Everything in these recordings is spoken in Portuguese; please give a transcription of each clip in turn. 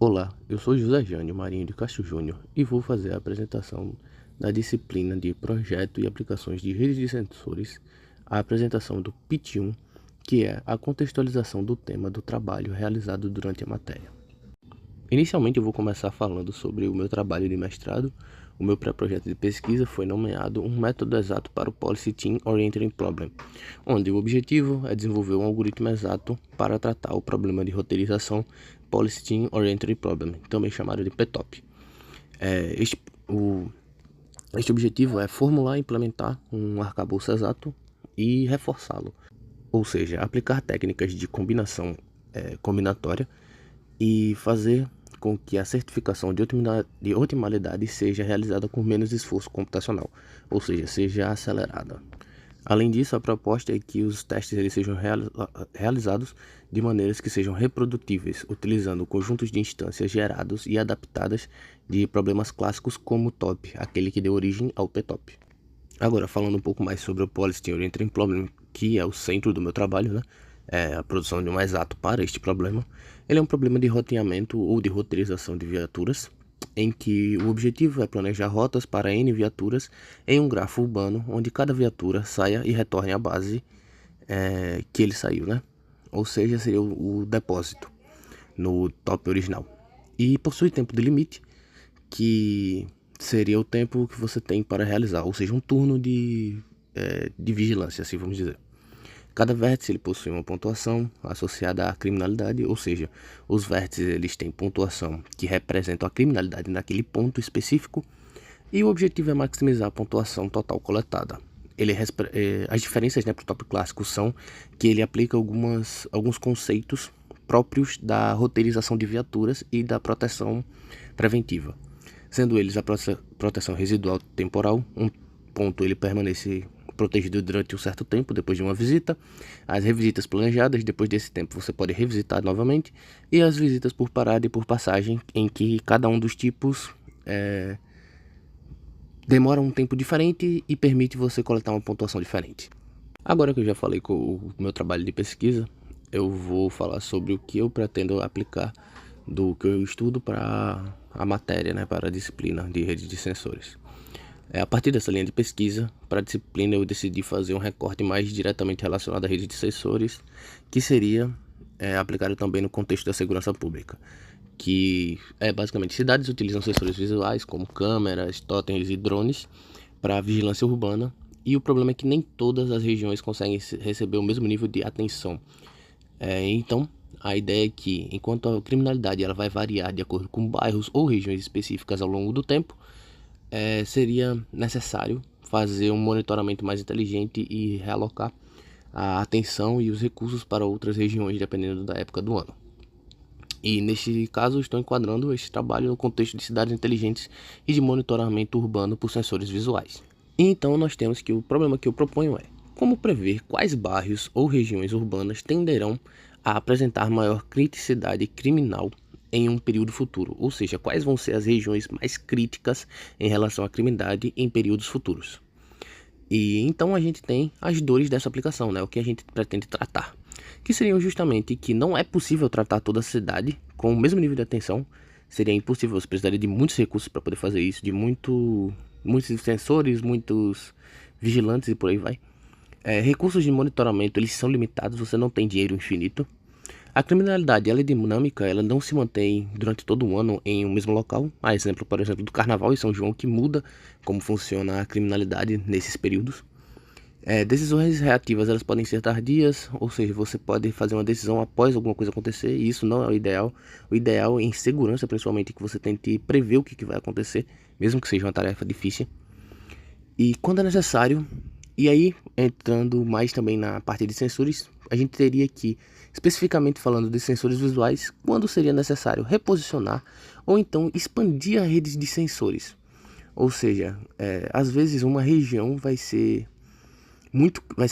Olá, eu sou José Jânio Marinho de Castro Júnior e vou fazer a apresentação da disciplina de Projeto e Aplicações de Redes de Sensores, a apresentação do PIT-1, que é a contextualização do tema do trabalho realizado durante a matéria. Inicialmente eu vou começar falando sobre o meu trabalho de mestrado. O meu pré-projeto de pesquisa foi nomeado um método exato para o Policy Team Oriented Problem, onde o objetivo é desenvolver um algoritmo exato para tratar o problema de roteirização Policy Team Oriented Problem, também chamado de PTOP. Este objetivo é formular e implementar um arcabouço exato e reforçá-lo, ou seja, aplicar técnicas de combinação combinatória e fazer com que a certificação de otimalidade seja realizada com menos esforço computacional, ou seja, seja acelerada. Além disso, a proposta é que os testes eles sejam realizados de maneiras que sejam reprodutíveis, utilizando conjuntos de instâncias gerados e adaptadas de problemas clássicos como o TOP, aquele que deu origem ao PTOP. Agora, falando um pouco mais sobre o Policy Oriented Problem, que é o centro do meu trabalho, né? A produção de um exato para este problema. Ele é um problema de roteamento ou de roteirização de viaturas, em que o objetivo é planejar rotas para N viaturas em um grafo urbano, onde cada viatura saia e retorne à base que ele saiu, né? Ou seja, seria o depósito no top original. E possui tempo de limite, que seria o tempo que você tem para realizar, ou seja, um turno de vigilância, assim vamos dizer. Cada vértice ele possui uma pontuação associada à criminalidade, ou seja, os vértices eles têm pontuação que representam a criminalidade naquele ponto específico, e o objetivo é maximizar a pontuação total coletada. As diferenças para o top clássico são que ele aplica alguns conceitos próprios da roteirização de viaturas e da proteção preventiva, sendo eles a proteção residual temporal. Um ponto ele permanece protegido durante um certo tempo depois de uma visita, as revisitas planejadas, depois desse tempo você pode revisitar novamente, e as visitas por parada e por passagem, em que cada um dos tipos demora um tempo diferente e permite você coletar uma pontuação diferente. Agora que eu já falei com o meu trabalho de pesquisa, eu vou falar sobre o que eu pretendo aplicar do que eu estudo para a matéria, né, para a disciplina de rede de sensores. A partir dessa linha de pesquisa, para a disciplina eu decidi fazer um recorte mais diretamente relacionado à rede de sensores, que seria aplicado também no contexto da segurança pública, que basicamente cidades utilizam sensores visuais como câmeras, totens e drones para vigilância urbana, e o problema é que nem todas as regiões conseguem receber o mesmo nível de atenção. Então, a ideia é que, enquanto a criminalidade ela vai variar de acordo com bairros ou regiões específicas ao longo do tempo, seria necessário fazer um monitoramento mais inteligente e realocar a atenção e os recursos para outras regiões, dependendo da época do ano. E neste caso, estou enquadrando este trabalho no contexto de cidades inteligentes e de monitoramento urbano por sensores visuais. E então nós temos que o problema que eu proponho é como prever quais bairros ou regiões urbanas tenderão a apresentar maior criticidade criminal em um período futuro, ou seja, quais vão ser as regiões mais críticas em relação à criminalidade em períodos futuros. E então a gente tem as dores dessa aplicação, né? O que a gente pretende tratar, que seriam justamente que não é possível tratar toda a cidade com o mesmo nível de atenção. Seria impossível, você precisaria de muitos recursos para poder fazer isso, de muitos sensores, muitos vigilantes e por aí vai. Recursos de monitoramento eles são limitados, você não tem dinheiro infinito. A criminalidade ela é dinâmica, ela não se mantém durante todo o ano em um mesmo local. A exemplo, por exemplo, do Carnaval e São João, que muda como funciona a criminalidade nesses períodos. Decisões reativas elas podem ser tardias, ou seja, você pode fazer uma decisão após alguma coisa acontecer, e isso não é o ideal. O ideal é em segurança, principalmente, que você tente prever o que vai acontecer, mesmo que seja uma tarefa difícil. E quando é necessário, e aí entrando mais também na parte de sensores, a gente teria que, especificamente falando de sensores visuais, quando seria necessário reposicionar ou então expandir a rede de sensores. Ou seja, às vezes uma região vai ser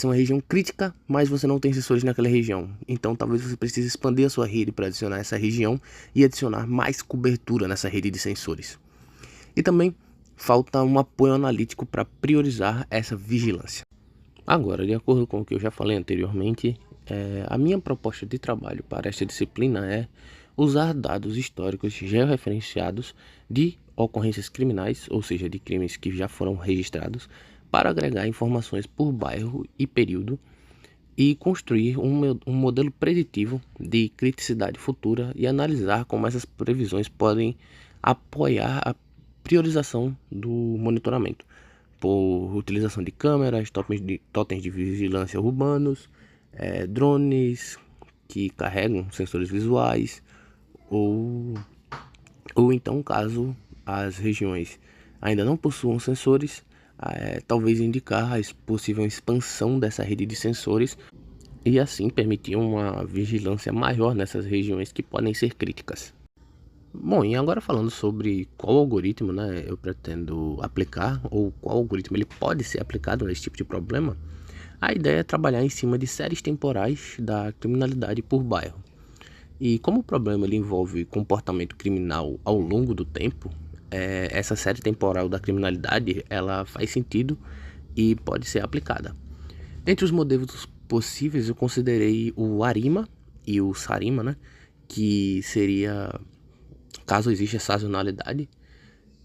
uma região crítica, mas você não tem sensores naquela região. Então talvez você precise expandir a sua rede para adicionar essa região e adicionar mais cobertura nessa rede de sensores. E também falta um apoio analítico para priorizar essa vigilância. Agora, de acordo com o que eu já falei anteriormente, a minha proposta de trabalho para esta disciplina é usar dados históricos georreferenciados de ocorrências criminais, ou seja, de crimes que já foram registrados, para agregar informações por bairro e período e construir um modelo preditivo de criticidade futura e analisar como essas previsões podem apoiar a priorização do monitoramento, por utilização de câmeras, totens de vigilância urbanos, drones que carregam sensores visuais, ou, ou então, caso as regiões ainda não possuam sensores, talvez indicar a possível expansão dessa rede de sensores e assim permitir uma vigilância maior nessas regiões que podem ser críticas. Bom, e agora falando sobre qual algoritmo, né, eu pretendo aplicar, ou qual algoritmo ele pode ser aplicado nesse tipo de problema, a ideia é trabalhar em cima de séries temporais da criminalidade por bairro. E como o problema ele envolve comportamento criminal ao longo do tempo, essa série temporal da criminalidade ela faz sentido e pode ser aplicada. Entre os modelos possíveis eu considerei o ARIMA e o SARIMA, né, que seria caso exista sazonalidade,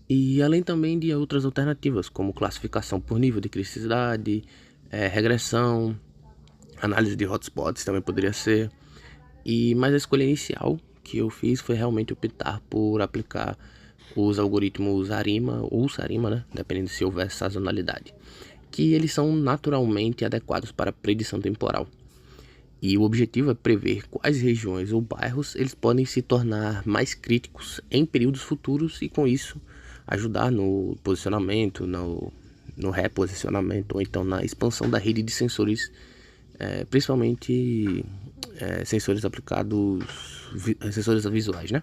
e além também de outras alternativas, como classificação por nível de criticidade, regressão, análise de hotspots também poderia ser, mas a escolha inicial que eu fiz foi realmente optar por aplicar os algoritmos ARIMA ou SARIMA, né, dependendo se houver sazonalidade, que eles são naturalmente adequados para predição temporal. E o objetivo é prever quais regiões ou bairros eles podem se tornar mais críticos em períodos futuros e com isso ajudar no posicionamento, no reposicionamento ou então na expansão da rede de sensores, principalmente sensores aplicados, sensores visuais, né?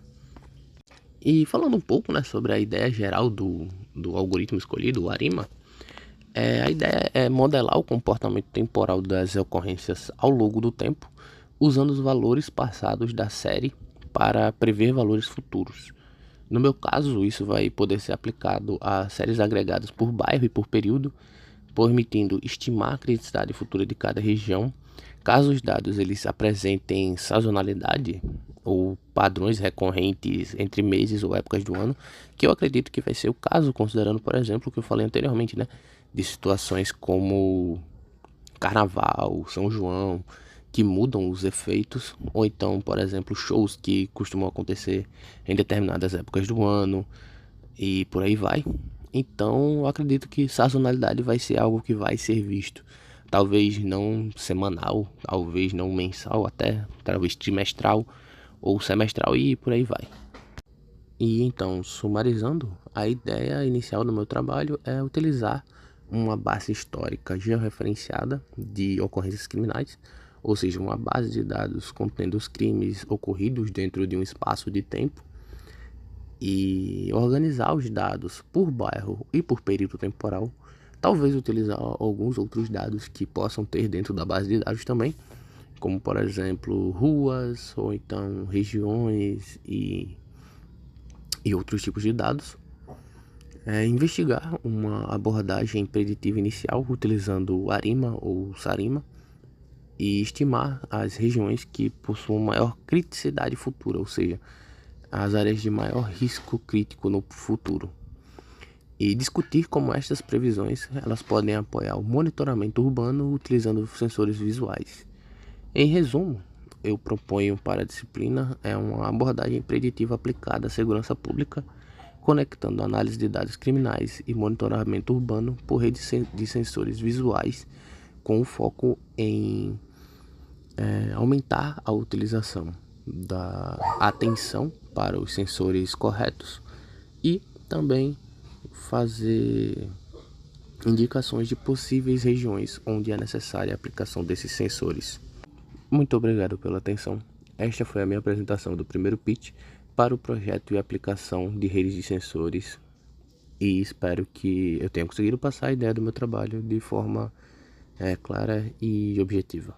E falando um pouco, né, sobre a ideia geral do algoritmo escolhido, o ARIMA, a ideia é modelar o comportamento temporal das ocorrências ao longo do tempo, usando os valores passados da série para prever valores futuros. No meu caso, isso vai poder ser aplicado a séries agregadas por bairro e por período, permitindo estimar a criticidade futura de cada região, caso os dados eles apresentem sazonalidade ou padrões recorrentes entre meses ou épocas do ano, que eu acredito que vai ser o caso, considerando, por exemplo, o que eu falei anteriormente, né, de situações como Carnaval, São João, que mudam os efeitos, ou então, por exemplo, shows que costumam acontecer em determinadas épocas do ano e por aí vai. Então, eu acredito que sazonalidade vai ser algo que vai ser visto. Talvez não semanal, talvez não mensal, até talvez trimestral ou semestral e por aí vai. E então, sumarizando, a ideia inicial do meu trabalho é utilizar uma base histórica georreferenciada de ocorrências criminais, ou seja, uma base de dados contendo os crimes ocorridos dentro de um espaço de tempo, e organizar os dados por bairro e por período temporal, talvez utilizar alguns outros dados que possam ter dentro da base de dados também, como por exemplo ruas ou então regiões e outros tipos de dados. Investigar uma abordagem preditiva inicial utilizando o ARIMA ou SARIMA e estimar as regiões que possuam maior criticidade futura, ou seja, as áreas de maior risco crítico no futuro, e discutir como estas previsões elas podem apoiar o monitoramento urbano utilizando sensores visuais. Em resumo, eu proponho para a disciplina uma abordagem preditiva aplicada à segurança pública, conectando análise de dados criminais e monitoramento urbano por rede de sensores visuais, com o foco em aumentar a utilização da atenção para os sensores corretos e também fazer indicações de possíveis regiões onde é necessária a aplicação desses sensores. Muito obrigado pela atenção. Esta foi a minha apresentação do primeiro pitch para o projeto e aplicação de redes de sensores e espero que eu tenha conseguido passar a ideia do meu trabalho de forma clara e objetiva.